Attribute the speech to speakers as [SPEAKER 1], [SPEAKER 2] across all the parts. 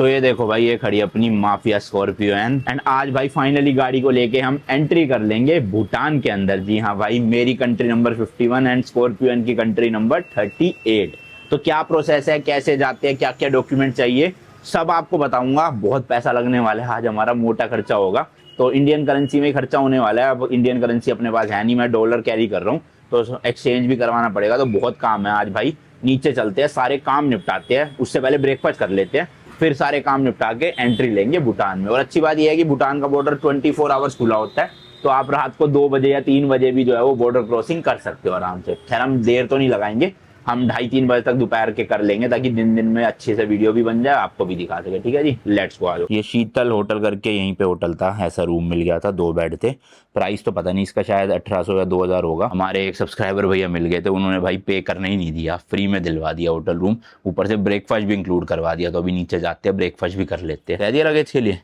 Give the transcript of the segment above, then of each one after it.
[SPEAKER 1] तो ये देखो भाई, ये खड़ी अपनी माफिया स्कॉर्पियो एंड आज भाई फाइनली गाड़ी को लेके हम एंट्री कर लेंगे भूटान के अंदर। जी हाँ भाई, मेरी कंट्री नंबर 51 एंड स्कॉर्पियो की कंट्री नंबर 38। तो क्या प्रोसेस है, कैसे जाते हैं, क्या क्या डॉक्यूमेंट चाहिए, सब आपको बताऊंगा। बहुत पैसा लगने वाला है, आज हमारा मोटा खर्चा होगा। तो इंडियन करेंसी में ही खर्चा होने वाला है। अब इंडियन करेंसी अपने पास है नहीं, मैं डॉलर कैरी कर रहा हूँ, तो एक्सचेंज भी करवाना पड़ेगा। तो बहुत काम है आज भाई। नीचे चलते हैं, सारे काम निपटाते हैं। उससे पहले ब्रेकफास्ट कर लेते हैं, फिर सारे काम निपटा के एंट्री लेंगे भूटान में। और अच्छी बात यह है कि भूटान का बॉर्डर 24 आवर्स खुला होता है, तो आप रात को 2 बजे या 3 बजे भी जो है वो बॉर्डर क्रॉसिंग कर सकते हो आराम से। खैर हम देर तो नहीं लगाएंगे, हम 2:30-3 बजे तक दोपहर के कर लेंगे, ताकि दिन दिन में अच्छे से वीडियो भी बन जाए, आपको भी दिखा सके। ठीक है जी, लेट्स गो। आ जाओ। ये शीतल होटल करके यहीं पे होटल था, ऐसा रूम मिल गया था, 2 बेड थे। प्राइस तो पता नहीं, इसका शायद 1800 या 2000 होगा। हमारे एक सब्सक्राइबर भैया मिल गए थे, उन्होंने भाई पे करने ही नहीं दिया, फ्री में दिलवा दिया होटल रूम, ऊपर से ब्रेकफास्ट भी इंक्लूड करवा दिया। तो अभी नीचे जाते हैं, ब्रेकफास्ट भी कर लेते हैं। कह दिया लगेज के लिए,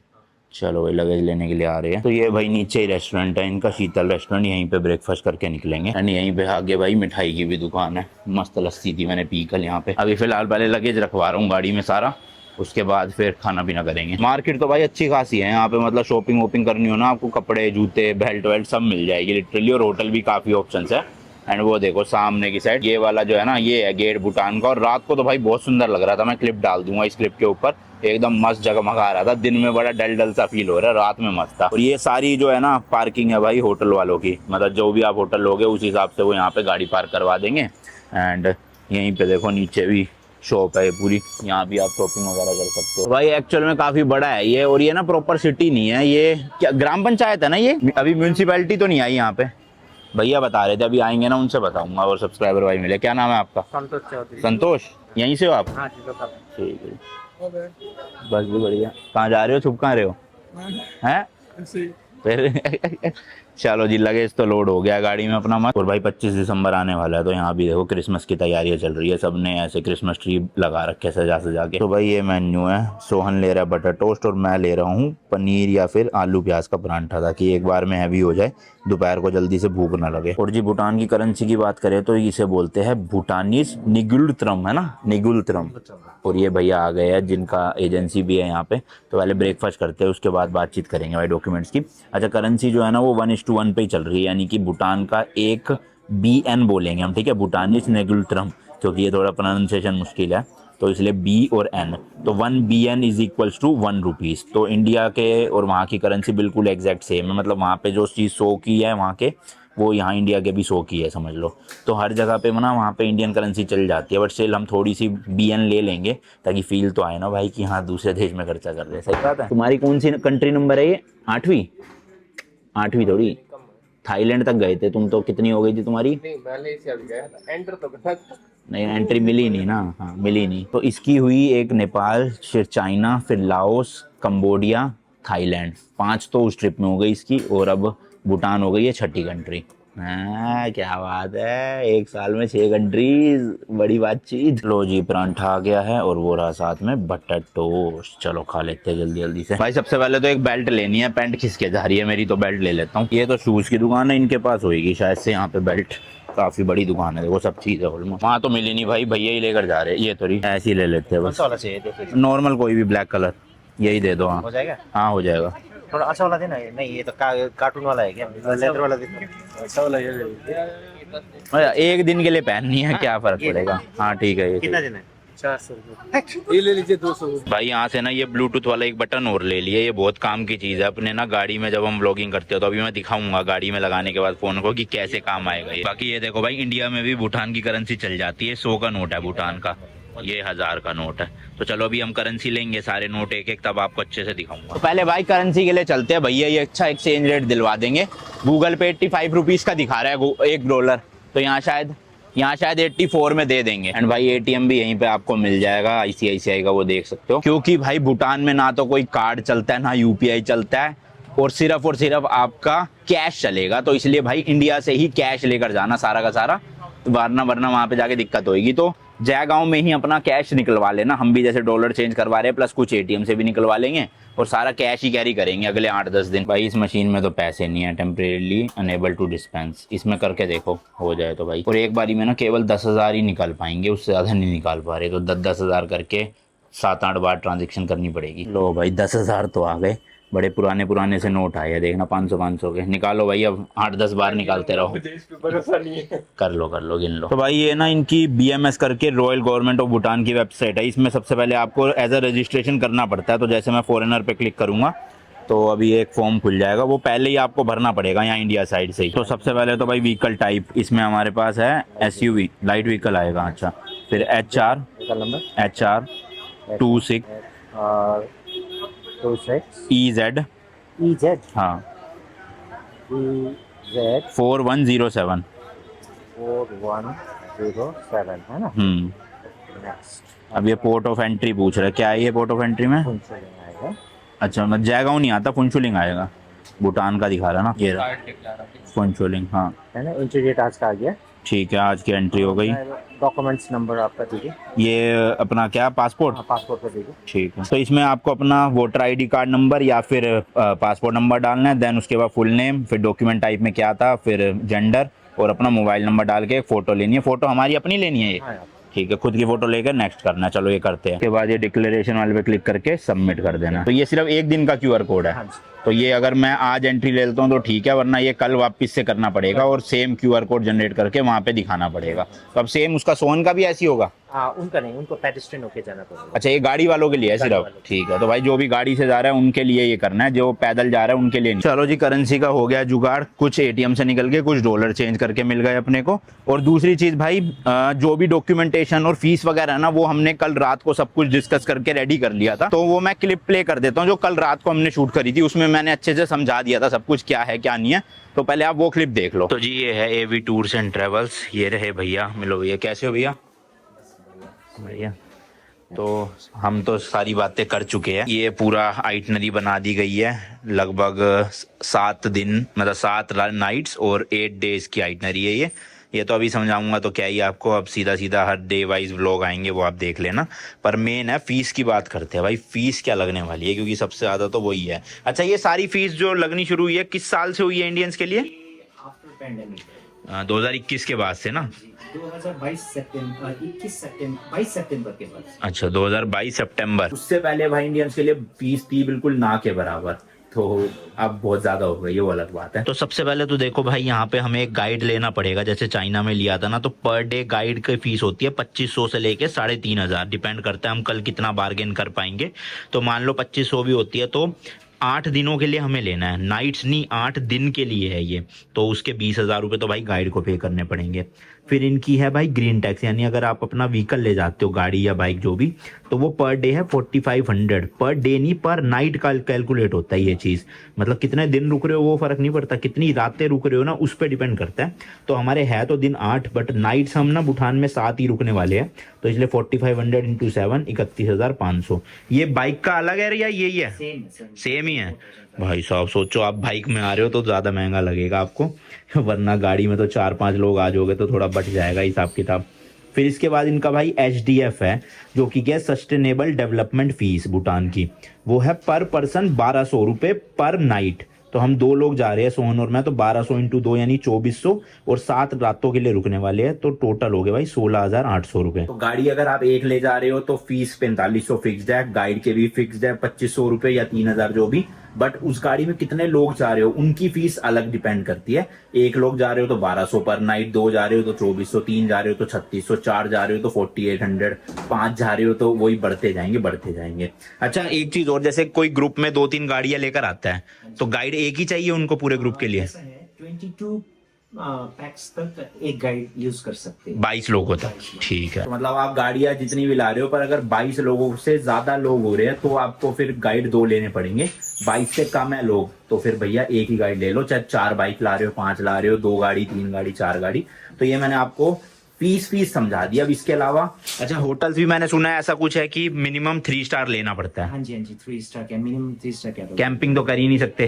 [SPEAKER 1] चलो भाई लगेज लेने के लिए आ रहे हैं। तो ये भाई नीचे ही रेस्टोरेंट है इनका, शीतल रेस्टोरेंट, यहीं पे ब्रेकफास्ट करके निकलेंगे। एंड यहीं पे आगे भाई मिठाई की भी दुकान है, मस्त लस्सी थी मैंने पी कल यहाँ पे। अभी फिलहाल पहले लगेज रखवा रहा हूँ गाड़ी में सारा, उसके बाद फिर खाना पीना करेंगे। मार्केट तो भाई अच्छी खासी है यहाँ पे, मतलब शॉपिंग वॉपिंग करनी हो ना आपको, कपड़े जूते बेल्ट वेल्ट सब मिल जाएगी लिटरली। और होटल भी काफ़ी ऑप्शन है। एंड वो देखो सामने की साइड, ये वाला जो है ना, ये है गेट भूटान का। और रात को तो भाई बहुत सुंदर लग रहा था, मैं क्लिप डाल दूंगा इस क्लिप के ऊपर। एकदम मस्त जगमगा रहा था, दिन में बड़ा डल डल सा फील हो रहा है, रात में मस्त था। और ये सारी जो है ना पार्किंग है भाई होटल वालों की, मतलब जो भी आप होटल लोगे उस हिसाब से वो यहाँ पे गाड़ी पार्क करवा देंगे। एंड यहीं पे देखो नीचे भी शॉप है पूरी, यहाँ भी आप शॉपिंग वगैरह कर सकते हो। भाई एक्चुअल में काफी बड़ा है ये, और ये ना प्रॉपर सिटी नहीं है, ये क्या ग्राम पंचायत है ना ये, अभी म्यूनसिपैलिटी तो नहीं आई यहाँ पे। भैया बता रहे थे अभी आएंगे ना, उनसे बताऊंगा। और सब्सक्राइबर भाई मिले, क्या नाम है आपका?
[SPEAKER 2] संतोष चौधरी।
[SPEAKER 1] संतोष, यहीं से हो आप?
[SPEAKER 2] हाँ जी,
[SPEAKER 1] ठीक है, बस भी बढ़िया। कहाँ जा रहे हो, छुप कहाँ रहे हो हैं फिर? चलो जी, लगेज तो लोड हो गया गाड़ी में अपना मत। और भाई 25 दिसंबर आने वाला है, तो यहाँ भी देखो क्रिसमस की तैयारियां चल रही है, सबने ऐसे क्रिसमस ट्री लगा रखे सजा सजा के। तो भाई ये मेन्यू है, सोहन ले रहा है बटर टोस्ट और मैं ले रहा हूँ पनीर या फिर आलू प्याज का परांठा, ताकि एक बार में हैवी हो जाए, दोपहर को जल्दी से भूख ना लगे। और जी भूटान की करेंसी की बात करें तो इसे बोलते हैं भूटानीज निगुल्त्रम, है ना, निगुल्त्रम। और ये भैया आ गए हैं जिनका एजेंसी भी है यहाँ पे। तो पहले ब्रेकफास्ट करते हैं, उसके बाद बातचीत करेंगे भाई डॉक्यूमेंट्स की। अच्छा, करेंसी जो है ना वो 1:1 पे ही चल रही है, यानी कि भूटान का 1 BN बोलेंगे हम, ठीक है, भूटानीज नेगुल्त्रम, क्योंकि ये थोड़ा प्रोनाउंसिएशन मुश्किल है तो इसलिए B और N। तो 1 BN is equals to 1 rupees. तो इंडिया के और वहाँ की करेंसी बिल्कुल एग्जैक्ट सेम है, मतलब वहाँ पे जो चीज़ 100 की है वहाँ के, वो यहाँ इंडिया के भी 100 की है, समझ लो। तो हर जगह पे ना वहाँ पे इंडियन करेंसी चल जाती है, बट स्टिल हम थोड़ी सी BN ले लेंगे, ताकि फील तो आए ना भाई कि हाँ दूसरे देश में खर्चा कर रहे हैं। सही बात है। तुम्हारी कौन सी कंट्री नंबर है ये? 8वीं थोड़ी, थाईलैंड तक गए थे तुम तो, कितनी हो गई थी तुम्हारी?
[SPEAKER 2] नहीं, मलेशिया भी गया था, एंटर तो गया था।
[SPEAKER 1] नहीं, एंट्री मिली नहीं ना, हाँ मिली नहीं। तो इसकी हुई एक नेपाल, फिर चाइना, फिर लाओस, कंबोडिया, थाईलैंड, 5 तो उस ट्रिप में हो गई इसकी। और अब भूटान हो गई है 6ठी कंट्री। हाँ क्या बात है, 1 साल में 6 कंट्रीज, बड़ी बातचीत। लो जी, परांठा आ गया है और वो रहा साथ में बटर टोस्ट। चलो खा लेते हैं जल्दी जल्दी से। भाई सबसे पहले तो एक बेल्ट लेनी है, पैंट खिसके जा रही है मेरी, तो बेल्ट ले लेता हूँ। ये तो शूज की दुकान है, इनके पास होगी शायद से यहाँ पे बेल्ट, काफी बड़ी दुकान है, देखो सब चीज है ऑलमोस्ट। वहाँ तो मिली नहीं भाई, भैया ही लेकर जा रहे हैं। ये थोड़ी ऐसी ले लेते हैं बस, नॉर्मल कोई भी ब्लैक कलर यही दे दो। हाँ
[SPEAKER 2] हो जाएगा।
[SPEAKER 1] हाँ हो जाएगा।
[SPEAKER 2] थोड़ा अच्छा वाला देना। नहीं ये तो कार्टून वाला है क्या, लेदर वाला देना। अच्छा वाला ये
[SPEAKER 1] एक दिन के लिए पहननी है, क्या फर्क पड़ेगा। हाँ ठीक है। ये
[SPEAKER 2] कितना देना है? 400 रुपये। ये ले लीजिए 200 रुपये।
[SPEAKER 1] भाई यहाँ से ना ये ब्लूटूथ वाला एक बटन और ले लिए, ये बहुत काम की चीज़ है अपने ना गाड़ी में, जब हम व्लॉगिंग करते हो तो अभी मैं दिखाऊंगा गाड़ी में लगाने के बाद फोन को कि कैसे काम आएगा ये। बाकी ये देखो भाई, इंडिया में भी भूटान की करेंसी चल जाती है। 100 का नोट है भूटान का, ये 1000 का नोट है। तो चलो अभी हम करेंसी लेंगे, सारे नोट एक एक, तब आपको अच्छे से दिखाऊंगा। तो पहले भाई करेंसी के लिए चलते हैं, भैया ये अच्छा एक्सचेंज रेट दिलवा देंगे। गूगल पे 85 रुपीज़ का दिखा रहा है $1, तो यहाँ शायद 84 में दे देंगे। एंड भाई ATM भी यहीं पे आपको मिल जाएगा, ICICI का, वो देख सकते हो। क्योंकि भाई भूटान में ना तो कोई कार्ड चलता है ना UPI चलता है, और सिर्फ आपका कैश चलेगा। तो इसलिए भाई इंडिया से ही कैश लेकर जाना सारा का सारा, वरना वहाँ पे जाके दिक्कत होगी। तो जयगांव में ही अपना कैश निकलवा लेना, हम भी जैसे डॉलर चेंज करवा रहे हैं, प्लस कुछ ATM से भी निकलवा लेंगे, और सारा कैश ही कैरी करेंगे अगले 8-10 दिन। भाई इस मशीन में तो पैसे नहीं है, टेम्परेली अनेबल टू डिस्पेंस, इसमें करके देखो हो जाए तो भाई। और एक बारी में ना केवल 10,000 ही निकाल पाएंगे, उससे ज़्यादा नहीं निकाल पा रहे। तो 10,000 करके 7-8 बार ट्रांजेक्शन करनी पड़ेगी। लो भाई 10,000 तो आ गए। बड़े पुराने से नोट आए हैं, देखना 500 के। निकालो भाई, अब 8-10 बार निकालते रहो। कर लो गिन लो। तो भाई ये ना इनकी BMS करके रॉयल गवर्नमेंट ऑफ भूटान की वेबसाइट है। इसमें सबसे पहले आपको एज अ रजिस्ट्रेशन करना पड़ता है। तो जैसे मैं फॉरेनर पे क्लिक करूंगा तो अभी एक फॉर्म खुल जाएगा, वो पहले ही आपको भरना पड़ेगा यहाँ इंडिया साइड से ही। तो सबसे पहले तो भाई व्हीकल टाइप, इसमें हमारे पास है SUV, लाइट व्हीकल आएगा। अच्छा, फिर HR 26 EZ हाँ 4107
[SPEAKER 2] है ना।
[SPEAKER 1] अब ये पोर्ट ऑफ एंट्री पूछ रहा है, क्या है ये पोर्ट ऑफ एंट्री में?
[SPEAKER 2] आएगा।
[SPEAKER 1] अच्छा, मतलब जयगांव नहीं आता, फुनचुलिंग आएगा। भूटान का दिखा रहा ना ये फुनचुलिंग। हाँ
[SPEAKER 2] है ना, एंट्री डेट आज का आ गया।
[SPEAKER 1] ठीक है, आज की एंट्री हो गई।
[SPEAKER 2] डॉक्यूमेंट्स नंबर आपका दीजिए।
[SPEAKER 1] ये अपना क्या पासपोर्ट?
[SPEAKER 2] पासपोर्ट का दीजिए।
[SPEAKER 1] ठीक है, तो इसमें आपको अपना वोटर ID कार्ड नंबर या फिर पासपोर्ट नंबर डालना है। देन उसके बाद फुल नेम, फिर डॉक्यूमेंट टाइप में क्या था, फिर जेंडर और अपना मोबाइल नंबर डाल के एक फ़ोटो लेनी है। फ़ोटो हमारी अपनी लेनी है ये? ठीक है, खुद की फोटो लेकर नेक्स्ट करना है। चलो ये करते हैं। उसके बाद ये डिक्लेरेशन वाले पे क्लिक करके सबमिट कर देना। तो ये सिर्फ एक दिन का QR कोड है। तो ये अगर मैं आज एंट्री ले लेता हूँ तो ठीक है, वरना ये कल वापस से करना पड़ेगा और सेम QR कोड जनरेट करके वहाँ पे दिखाना पड़ेगा। तो अब सेम उसका सोन का भी ऐसी होगा?
[SPEAKER 2] उनका नहीं, उनको पेडेस्ट्रियन होके जाना पड़ेगा।
[SPEAKER 1] अच्छा, ये गाड़ी वालों के लिए है सिर्फ? ठीक है, तो भाई जो भी गाड़ी से जा रहा है उनके लिए ये करना है, जो पैदल जा रहा है उनके लिए नहीं। चलो जी, करेंसी का हो गया जुगाड़। कुछ ATM से निकल के कुछ डॉलर चेंज करके मिल गए अपने को। और दूसरी चीज भाई, जो भी डॉक्यूमेंटेशन और फीस वगैरह है ना, वो हमने कल रात को सब कुछ डिस्कस करके रेडी कर लिया था। तो वो मैं क्लिप प्ले कर देता हूँ जो कल रात को हमने शूट करी थी। उसमें मैंने अच्छे से समझा दिया था सब कुछ, क्या है क्या नहीं है। तो पहले आप वो क्लिप देख लो। तो जी ये है AV टूर्स एंड ट्रेवल्स। ये रहे भैया, मिलो भैया। कैसे हो भैया? बढ़िया। तो हम तो सारी बातें कर चुके हैं। ये पूरा आइटनरी बना दी गई है, लगभग 7 दिन, मतलब 7 नाइट्स और 8 डेज की आइटनरी है ये तो अभी समझाऊंगा तो क्या ही आपको। अब सीधा हर डे वाइज व्लॉग आएंगे, वो आप देख लेना। पर मेन है फीस की बात करते हैं भाई। फीस क्या लगने वाली है, क्योंकि सबसे ज्यादा तो वही है। अच्छा, ये सारी फीस जो लगनी शुरू हुई है किस साल से हुई है इंडियंस के लिए? 2021 के बाद से ना?
[SPEAKER 2] 2022 सितंबर के बाद।
[SPEAKER 1] अच्छा, 2022 सितंबर। उससे पहले भाई इंडियंस के लिए फीस थी बिल्कुल ना के बराबर। तो अब बहुत ज्यादा हो गई, ये वो अलग बात है। तो सबसे पहले तो देखो भाई, यहाँ पे हमें एक गाइड लेना पड़ेगा। जैसे चाइना में लिया था ना, तो पर डे गाइड की फीस होती है 2500 से लेके 3500, डिपेंड करता है हम कल कितना बार्गेन कर पाएंगे। तो मान लो 2500 भी होती है, तो 8 दिनों के लिए हमें लेना है, नाइट्स नहीं 8 दिन के लिए है ये। तो उसके 20,000 रुपये तो भाई गाइड को पे करने पड़ेंगे। फिर इनकी है भाई ग्रीन टैक्स, यानी अगर आप अपना व्हीकल ले जाते हो, गाड़ी या बाइक जो भी, तो वो पर डे है 4500। पर डे नहीं, पर नाइट का कैलकुलेट होता है ये चीज़। मतलब कितने दिन रुक रहे हो वो फर्क नहीं पड़ता, कितनी रातें रुक रहे हो ना उस पर डिपेंड करता है। तो हमारे है तो दिन 8, बट नाइट्स हम ना भूटान में 7 ही रुकने वाले हैं। तो इसलिए 4500 इंटू 7 31,500। ये बाइक का अलग है या यही है? सेम ही है भाई साहब। सोचो आप बाइक में आ रहे हो तो ज़्यादा महंगा लगेगा आपको, वरना गाड़ी में तो 4-5 लोग आ जाओगे तो थोड़ा बच जाएगा हिसाब किताब। फिर इसके बाद इनका भाई HDF है, जो कि क्या, सस्टेनेबल डेवलपमेंट फीस भूटान की। वो है पर पर्सन 1200 रुपये पर नाइट। तो हम 2 लोग जा रहे हैं, सोहन और मैं, तो 1200 इंटू 2 यानी 2400, और 7 रातों के लिए रुकने वाले हैं। तो टोटल हो गए भाई 16,800 रुपए। तो गाड़ी अगर आप एक ले जा रहे हो तो फीस 4500 फिक्स्ड है, गाइड के भी फिक्स्ड है 2500 रुपए या 3000 जो भी। बट उस गाड़ी में कितने लोग जा रहे हो उनकी फीस अलग डिपेंड करती है। एक लोग जा रहे हो तो 1200 पर नाइट, 2 जा रहे हो तो 2400, 3 जा रहे हो तो 3600, 4 जा रहे हो तो 4800, 5 जा रहे हो तो वही बढ़ते जाएंगे। अच्छा, एक चीज और, जैसे कोई ग्रुप में 2-3 गाड़ियां लेकर आता है तो गाइड एक ही चाहिए उनको पूरे ग्रुप के लिए?
[SPEAKER 2] 22 पैक्स तक एक गाइड यूज कर सकते हैं,
[SPEAKER 1] 22 लोगों तक। ठीक है, तो मतलब आप गाड़ियां जितनी भी ला रहे हो, पर अगर 22 लोगों से ज्यादा लोग हो रहे हैं तो आपको फिर गाइड 2 लेने पड़ेंगे। 22 से कम है लोग तो फिर भैया एक ही गाइड ले लो, चाहे 4 बाइक ला रहे हो, 5 ला रहे हो, 2 गाड़ी, 3 गाड़ी, 4 गाड़ी। तो ये मैंने आपको फीस समझा दिया। अब इसके अलावा अच्छा, होटल्स भी मैंने सुना है ऐसा कुछ है कि मिनिमम 3 स्टार लेना पड़ता है।
[SPEAKER 2] हाँ जी 3 स्टार क्या, मिनिमम 3 स्टार क्या।
[SPEAKER 1] कैंपिंग तो कर ही नहीं सकते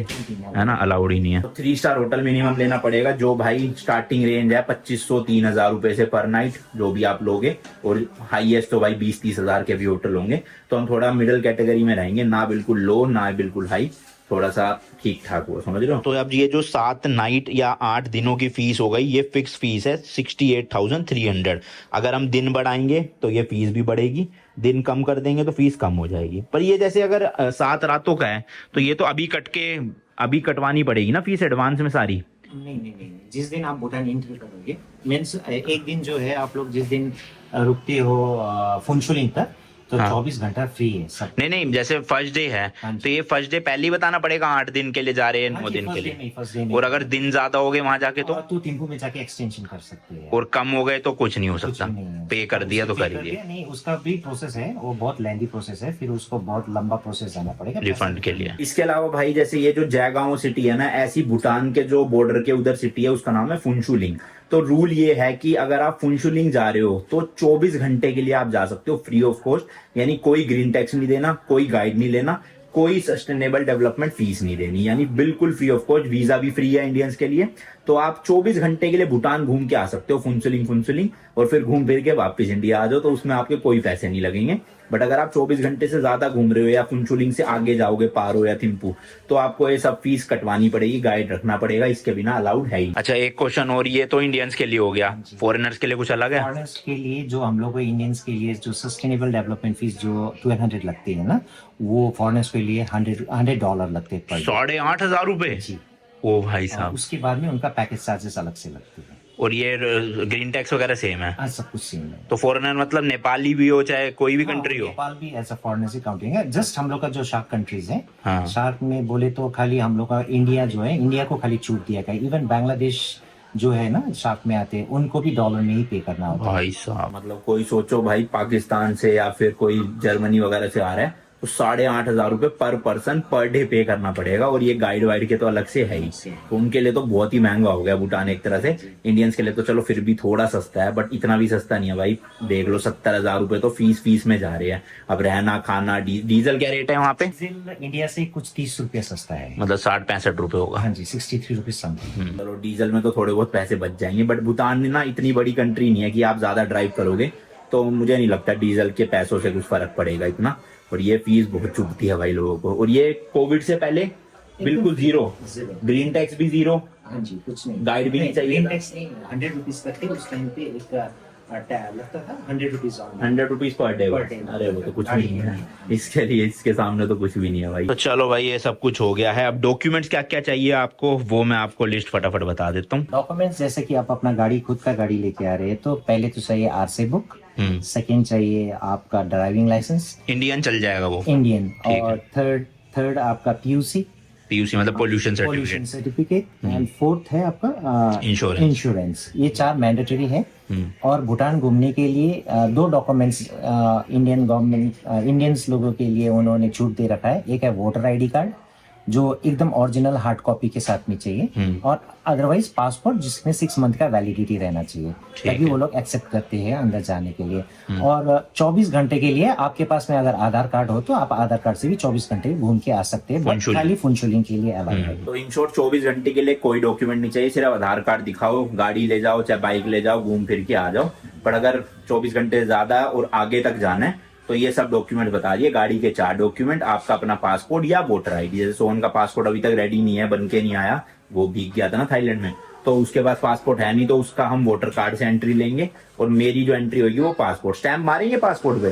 [SPEAKER 1] है ना, अलाउड ही नहीं है। तो 3 स्टार होटल मिनिमम लेना पड़ेगा, जो भाई स्टार्टिंग रेंज है 2500-3000 रुपए से पर नाइट, जो भी आप लोगे। और हाईएस्ट तो भाई 20-30 हजार के भी होटल होंगे। तो हम थोड़ा मिडिल कैटेगरी में रहेंगे, ना बिल्कुल लो ना बिल्कुल हाई। थोड़ा सा ठीक ठाक हुआ, समझ रहे हो। तो अब ये जो 7 नाइट या 8 दिनों की फीस हो गई, ये फिक्स फीस है 68,300। अगर हम दिन बढ़ाएंगे तो ये फीस भी बढ़ेगी, दिन कम कर देंगे तो फीस कम हो जाएगी। पर ये जैसे अगर 7 रातों का है तो ये तो अभी कटवानी पड़ेगी ना फीस एडवांस में सारी।
[SPEAKER 2] नहीं, जिस दिन आप भूटान एंट्री करोगे, मीन्स एक दिन जो है आप लोग जिस दिन रुकते हो फुनचुलिंग तक, तो
[SPEAKER 1] हाँ।
[SPEAKER 2] 24 घंटा फ्री है सब।
[SPEAKER 1] नहीं, जैसे फर्स्ट डे है
[SPEAKER 2] हाँ जी।
[SPEAKER 1] तो ये फर्स्ट डे पहले ही बताना पड़ेगा 8 दिन के लिए जा रहे हैं,
[SPEAKER 2] हाँ
[SPEAKER 1] 9
[SPEAKER 2] जी,
[SPEAKER 1] दिन के
[SPEAKER 2] फर्स्ट डे
[SPEAKER 1] लिए।
[SPEAKER 2] नहीं, फर्स्ट डे नहीं।
[SPEAKER 1] और अगर दिन ज्यादा हो गए वहां जाके
[SPEAKER 2] तो थिम्पू में जाके एक्सटेंशन कर सकते हैं।
[SPEAKER 1] और कम हो गए तो कुछ नहीं हो
[SPEAKER 2] कुछ
[SPEAKER 1] सकता,
[SPEAKER 2] भी नहीं है।
[SPEAKER 1] पे कर दिया तो
[SPEAKER 2] पे
[SPEAKER 1] कर
[SPEAKER 2] कर
[SPEAKER 1] दिया
[SPEAKER 2] दिया, नहीं उसका भी प्रोसेस है, वो बहुत लेंथी प्रोसेस है, फिर उसको बहुत लंबा प्रोसेस जाना पड़ेगा
[SPEAKER 1] रिफंड के लिए। इसके अलावा भाई जैसे ये जो जयगांव सिटी है ना, ऐसी भूटान के जो बॉर्डर के उधर सिटी है उसका नाम है फुनचुलिंग। तो रूल ये है कि अगर आप फुनचुलिंग जा रहे हो तो 24 घंटे के लिए आप जा सकते हो फ्री ऑफ कॉस्ट, यानी कोई ग्रीन टैक्स नहीं देना, कोई गाइड नहीं लेना, कोई सस्टेनेबल डेवलपमेंट फीस नहीं देनी, यानी बिल्कुल फ्री ऑफ कॉस्ट। वीजा भी फ्री है इंडियंस के लिए। तो आप 24 घंटे के लिए भूटान घूम के आ सकते हो फुनचुलिंग और फिर घूम फिर के वापस इंडिया आ जाओ, तो उसमें आपके कोई पैसे नहीं लगेंगे। बट अगर आप 24 घंटे से ज्यादा घूम रहे हो या फुनचुलिंग से आगे जाओगे पारो या थिम्पू, तो आपको ये सब फीस कटवानी पड़ेगी, गाइड रखना पड़ेगा, इसके बिना अलाउड है ही। अच्छा, एक क्वेश्चन और, ये तो इंडियंस के लिए हो गया, फॉरेनर्स के लिए कुछ अलग है?
[SPEAKER 2] फॉरेनर्स के लिए जो हम लोग को इंडियंस के लिए जो सस्टेनेबल डेवलपमेंट फीस जो 1200 लगती है ना, वो फॉरेनर्स के लिए $100 लगते हैं पर डे।
[SPEAKER 1] 8,500 रुपए?
[SPEAKER 2] जी।
[SPEAKER 1] ओ भाई
[SPEAKER 2] और
[SPEAKER 1] साहब।
[SPEAKER 2] उसके बाद में उनका पैकेज चार्जेस अलग से लगते हैं।
[SPEAKER 1] और ये ग्रीन टैक्स वगैरह सेम है?
[SPEAKER 2] हाँ, सब कुछ सेम है।
[SPEAKER 1] तो फॉरेनर मतलब नेपाली भी हो चाहे कोई भी कंट्री हो?
[SPEAKER 2] नेपाल भी एज अ फॉरेनर से काउंटिंग है। जस्ट हम लोग का जो शार्क कंट्रीज है,
[SPEAKER 1] हाँ।
[SPEAKER 2] शार्क में बोले तो खाली हम लोग का इंडिया जो है, इंडिया को खाली छूट दिया गया। इवन बांग्लादेश जो है ना शार्क में आते हैं, उनको भी डॉलर में ही पे करना होता है।
[SPEAKER 1] भाई साहब, मतलब कोई सोचो भाई पाकिस्तान से या फिर कोई जर्मनी वगैरह से आ रहा है तो 8,500 रुपए पर पर्सन पर डे पे करना पड़ेगा, और ये गाइड वाइड के तो अलग से है ही। तो उनके लिए तो बहुत ही महंगा हो गया भूटान एक तरह से। इंडियंस के लिए तो चलो फिर भी थोड़ा सस्ता है, बट इतना भी सस्ता नहीं है भाई। देख लो 70,000 रुपए तो फीस में जा रहे हैं। अब रहना खाना डीजल क्या रेट है वहाँ पे?
[SPEAKER 2] डीजल इंडिया से कुछ 30 रुपये सस्ता है,
[SPEAKER 1] मतलब 60-65 रुपए होगा।
[SPEAKER 2] हाँ जी, 63 रुपीज समथिंग।
[SPEAKER 1] चलो डीजल में तो थोड़े बहुत पैसे बच जाएंगे, बट भूटान ना इतनी बड़ी कंट्री नहीं है कि आप ज्यादा ड्राइव करोगे, तो मुझे नहीं लगता डीजल के पैसों से कुछ फर्क पड़ेगा इतना। और ये फीस बहुत चुभती है भाई लोगों को। और ये कोविड से पहले बिल्कुल जीरो, ग्रीन टैक्स भी जीरो,
[SPEAKER 2] हाँ जी, कुछ नहीं,
[SPEAKER 1] गाइड भी नहीं चाहिए।
[SPEAKER 2] टैक्स नहीं, 100 रुपीज तक थे उस टाइम पे। एक लगता था 100 रुपीज
[SPEAKER 1] 100 रुपीज पर डे। अरे वो तो कुछ भी नहीं है इसके लिए, इसके सामने तो कुछ भी नहीं है भाई। तो चलो भाई, ये सब कुछ हो गया है। अब डॉक्यूमेंट्स क्या क्या चाहिए आपको, वो मैं आपको लिस्ट फटाफट बता देता हूँ।
[SPEAKER 2] डॉक्यूमेंट्स जैसे कि आप अपना गाड़ी, खुद का गाड़ी लेके आ रहे हैं, तो पहले तो चाहिए आरसी बुक, सेकंड चाहिए आपका ड्राइविंग लाइसेंस,
[SPEAKER 1] इंडियन चल जाएगा वो,
[SPEAKER 2] इंडियन, और थर्ड आपका पीयूसी
[SPEAKER 1] मतलब पोल्यूशन
[SPEAKER 2] सर्टिफिकेट, एंड फोर्थ है आपका इंश्योरेंस। ये 4 मैंडेटरी है। और भूटान घूमने के लिए 2 डॉक्यूमेंट्स इंडियन गवर्नमेंट, इंडियंस लोगों के लिए उन्होंने छूट दे रखा है। एक है वोटर आईडी कार्ड, जो एकदम ओरिजिनल हार्ड कॉपी के साथ में चाहिए, और अदरवाइज पासपोर्ट जिसमें 6 मंथ का वैलिडिटी रहना चाहिए, तभी वो लोग एक्सेप्ट करते हैं अंदर जाने के लिए। और 24 घंटे के लिए आपके पास में अगर आधार कार्ड हो तो आप आधार कार्ड से भी 24 घंटे घूम के आ सकते हैं, बट खाली फुनचुलिंग के लिए अलाउड है।
[SPEAKER 1] तो इन शॉर्ट 24 घंटे के लिए कोई डॉक्यूमेंट नहीं चाहिए, सिर्फ आधार कार्ड दिखाओ, गाड़ी ले जाओ चाहे बाइक ले जाओ, घूम फिर के आ जाओ। पर अगर 24 घंटे ज्यादा और आगे तक जाना है तो ये सब डॉक्यूमेंट बता दिए। गाड़ी के 4 डॉक्यूमेंट, आपका अपना पासपोर्ट या वोटर आईडी। जैसे सोहन का पासपोर्ट अभी तक रेडी नहीं है, बन के नहीं आया, वो भीग गया था ना थाईलैंड में, तो उसके पास पासपोर्ट है नहीं, तो उसका हम वोटर कार्ड से एंट्री लेंगे। और मेरी जो एंट्री होगी वो पासपोर्ट स्टैंप मारेंगे पासपोर्ट पे,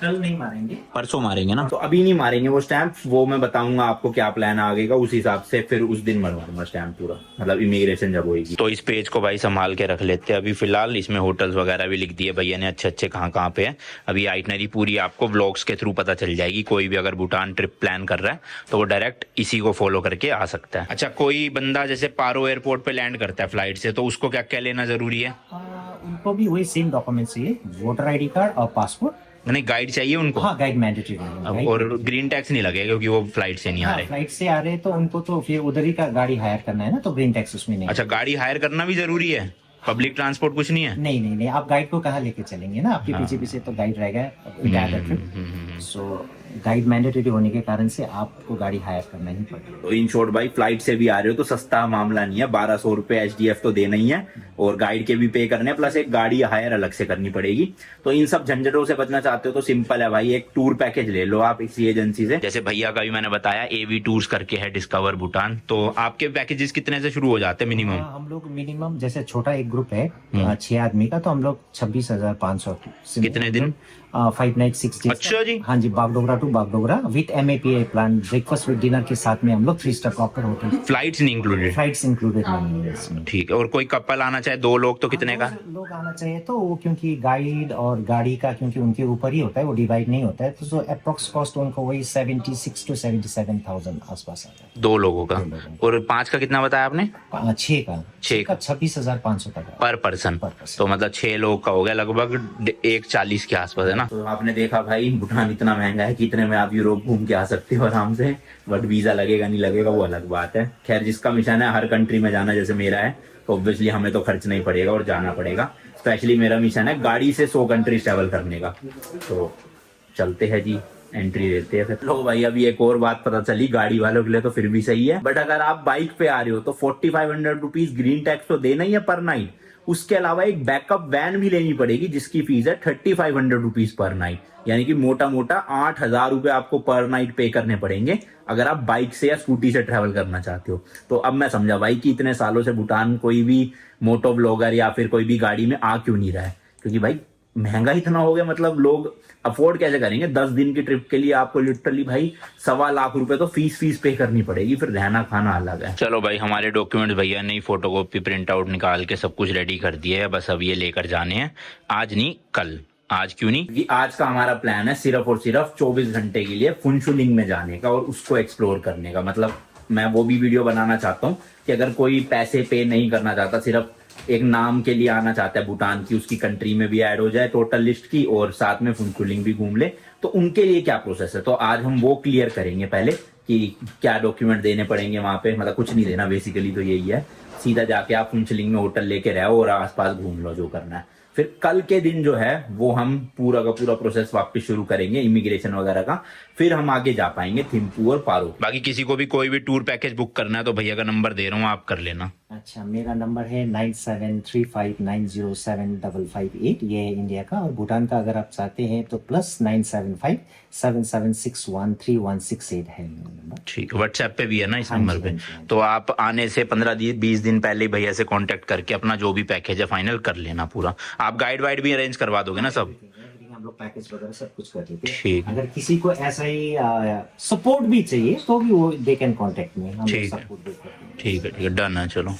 [SPEAKER 2] कल नहीं मारेंगे,
[SPEAKER 1] परसों मारेंगे ना, तो अभी नहीं मारेंगे वो स्टैंप। वो मैं बताऊंगा आपको क्या प्लान आगे का, उस हिसाब से फिर उस दिन मरवा दूंगा स्टैंप पूरा, मतलब इमिग्रेशन जब होगी। तो इस पेज को भाई संभाल के रख लेते हैं अभी फिलहाल। इसमें होटल्स वगैरह भी लिख दिए भैया ने अच्छे अच्छे कहाँ पे है। अभी आइटनरी पूरी आपको ब्लॉग्स के थ्रू पता चल जाएगी। कोई भी अगर भूटान ट्रिप प्लान कर रहा है तो वो डायरेक्ट इसी को फॉलो करके आ सकता है। अच्छा, कोई बंदा जैसे पारो एयरपोर्ट पे लैंड करता है फ्लाइट से, तो उसको क्या क्या लेना जरूरी है?
[SPEAKER 2] उनको भी वही सेम डॉक्यूमेंट चाहिए, वोटर आईडी कार्ड और पासपोर्ट।
[SPEAKER 1] नहीं, गाइड चाहिए उनको?
[SPEAKER 2] हाँ, गाइड मैंडेटरी है।
[SPEAKER 1] और ग्रीन टैक्स नहीं लगेगा क्योंकि वो फ्लाइट से नहीं आ रहे?
[SPEAKER 2] फ्लाइट से आ रहे तो उनको तो फिर उधर ही का गाड़ी हायर करना है ना, तो ग्रीन टैक्स उसमें नहीं।
[SPEAKER 1] अच्छा, गाड़ी हायर करना भी जरूरी है? पब्लिक ट्रांसपोर्ट कुछ नहीं है?
[SPEAKER 2] नहीं, आप गाइड को कहाँ लेके चलेंगे ना, आपके पीछे तो गाइड रहेगा। सो गाइड मैंडेटरी होने के कारण से आपको गाड़ी हायर करना ही पड़ेगा।
[SPEAKER 1] तो इन शॉर्ट भाई फ्लाइट से भी आ रहे हो तो सस्ता मामला नहीं है, 1200 रुपए एचडीएफ तो देना ही है और गाइड के भी पे करने हैं, प्लस एक गाड़ी हायर अलग से करनी पड़ेगी। तो इन सब झंझटों से बचना चाहते हो तो सिंपल है भाई, एक टूर पैकेज ले लो आप इसी एजेंसी से। जैसे भैया का भी मैंने बताया एवी टूर्स करके है डिस्कवर भूटान, तो आपके पैकेजेस कितने से शुरू हो जाते हैं मिनिमम?
[SPEAKER 2] हम लोग मिनिमम जैसे छोटा एक ग्रुप है 6 आदमी का, तो हम लोग 26,500।
[SPEAKER 1] कितने दिन?
[SPEAKER 2] 5 नाइट 6 डेज।
[SPEAKER 1] अच्छा जी।
[SPEAKER 2] हाँ जी, Bagdogra to Bagdogra with MAPA plan, breakfast with dinner के साथ में हम लोग 3 स्टार प्रॉपर होटल।
[SPEAKER 1] फ्लाइट्स नहीं इंक्लूडेड?
[SPEAKER 2] फ्लाइट्स इंक्लूडेड नहीं है इसमें।
[SPEAKER 1] ठीक है। और कोई कपल आना चाहे 2 लोग तो कितने का?
[SPEAKER 2] लोग आना चाहिए तो वो क्योंकि गाइड और गाड़ी का क्योंकि उनके ऊपर ही होता है, वो डिवाइड नहीं होता है, तो अप्रोक्स कॉस्ट उनको वही 76 to 77,000 आसपास आता है
[SPEAKER 1] 2 लोगों का। और 5 का कितना बताया आपने?
[SPEAKER 2] 6 का 26,500 तक
[SPEAKER 1] पर पर्सन। तो मतलब 6 लोग का हो गया लगभग 140 के आसपास है ना। तो आपने देखा भाई भूटान इतना महंगा है कि इतने में आप यूरोप घूम के आ सकते हो आराम से, बट वीजा लगेगा नहीं लगेगा वो अलग बात है। खैर जिसका मिशन है हर कंट्री में जाना जैसे मेरा है, तो ऑब्वियसली हमें तो खर्च नहीं पड़ेगा और जाना पड़ेगा। स्पेशली मेरा मिशन है गाड़ी से 100 कंट्रीज ट्रैवल करने का। तो चलते हैं जी, एंट्री देते हैं फिर। लो भाई अभी एक और बात पता चली, गाड़ी वालों के लिए तो फिर भी सही है, बट अगर आप बाइक पे आ रहे हो तो 4500 रुपीज ग्रीन टैक्स तो देना ही है पर नाइट। उसके अलावा एक बैकअप वैन भी लेनी पड़ेगी जिसकी फीस है 3500 रुपीज पर नाइट, यानी कि मोटा मोटा 8,000 रुपए आपको पर नाइट पे करने पड़ेंगे अगर आप बाइक से या स्कूटी से ट्रैवल करना चाहते हो। तो अब मैं समझा भाई कि इतने सालों से भूटान कोई भी मोटो ब्लॉगर या फिर कोई भी गाड़ी में आ क्यों नहीं रहा है, क्योंकि भाई महंगा इतना हो गया, मतलब लोग अफोर्ड कैसे करेंगे। 10 दिन की ट्रिप के लिए आपको लिटरली भाई 1.25 लाख रुपए तो फीस पे करनी पड़ेगी, फिर रहना खाना अलग है। चलो भाई हमारे डॉक्यूमेंट्स भैया ने फोटोकॉपी प्रिंट आउट निकाल के सब कुछ रेडी कर दिया है, बस अब ये लेकर जाने हैं। आज नहीं कल। आज क्यों नहीं? क्योंकि आज का हमारा प्लान है सिर्फ और सिर्फ 24 घंटे के लिए फुनशुलिंग में जाने का और उसको एक्सप्लोर करने का। मतलब मैं वो भी वीडियो बनाना चाहता हूँ कि अगर कोई पैसे पे नहीं करना चाहता, सिर्फ एक नाम के लिए आना चाहता है भूटान की, उसकी कंट्री में भी ऐड हो जाए टोटल लिस्ट की और साथ में फुनशुलिंग भी घूम ले, तो उनके लिए क्या प्रोसेस है। तो आज हम वो क्लियर करेंगे पहले कि क्या डॉक्यूमेंट देने पड़ेंगे वहां पे। मतलब कुछ नहीं देना बेसिकली, तो यही है, सीधा जाके आप फुनशुलिंग में होटल लेके रहो और आसपास घूम लो जो करना है। फिर कल के दिन जो है वो हम पूरा का पूरा प्रोसेस वापस शुरू करेंगे इमिग्रेशन वगैरह का, फिर हम आगे जा पाएंगे थिम्पू और पारो। बाकी किसी को भी कोई भी टूर पैकेज बुक करना है तो भैया का नंबर दे रहा हूँ, आप कर लेना।
[SPEAKER 2] अच्छा, मेरा नंबर है 9735907558, ये है इंडिया का, और भूटान का अगर आप चाहते हैं तो +97577613168 है मेरा नंबर।
[SPEAKER 1] ठीक है, व्हाट्सएप पे भी है ना इस नंबर पे। तो आप आने से 15-20 दिन पहले भैया से कांटेक्ट करके अपना जो भी पैकेज है फाइनल कर लेना पूरा। आप गाइड वाइड भी अरेंज करवा दोगे ना सब?
[SPEAKER 2] हम लोग पैकेज वगैरह सब कुछ कर देते हैं।
[SPEAKER 1] ठीक।
[SPEAKER 2] अगर किसी को ऐसा ही सपोर्ट भी चाहिए तो भी वो दे कैन कांटेक्ट मी, हम लोग
[SPEAKER 1] ठीक है।
[SPEAKER 2] सपोर्ट देते हैं।
[SPEAKER 1] ठीक है डन है। चलो